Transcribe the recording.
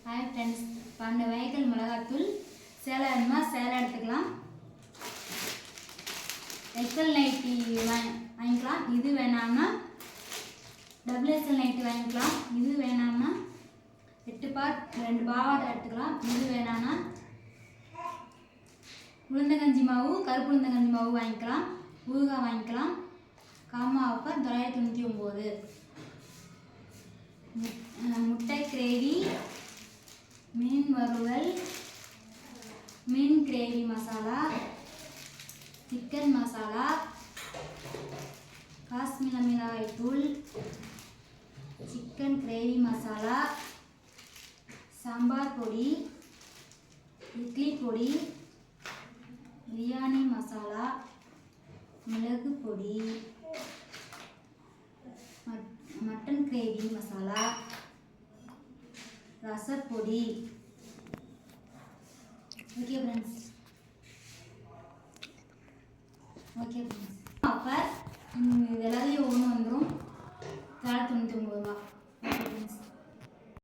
Hi friends, 12 வகைகள் மிளகாத்தூள். சேலை வேணுமா சேலை எடுத்துக்கலாம். எக்ஸல் நைட்டி வாங்கிக்கலாம். இது வேணாம்னா டபுள் எக்ஸல் நைட்டி வாங்கிக்கலாம். இது வேணாம்னா 8 பார்ட் 2 பாவாடை எடுத்துக்கலாம். இது வேணாம்னா உளுந்தங்கஞ்சி மாவு, கருப்பு உளுந்தங்கஞ்சி மாவு வாங்கிக்கலாம். ஊறுகாய் வாங்கிக்கலாம். காமா ஆஃபர் 999. முட்டை கிரேவி, மீன் வறுவல், மீன் கிரேவி மசாலா, சிக்கன் மசாலா, காஷ்மீர் மிளகாய் தூள், சிக்கன் கிரேவி மசாலா, சாம்பார் பொடி, இட்லி பொடி, பிரியாணி மசாலா, மிளகு பொடி, மட்டன் கிரேவி மசாலா, ரசப்பொடி. ஓகே ஃப்ரெண்ட்ஸ், ஆஃபர் எல்லாரையும் ஒன்று வந்துடும்.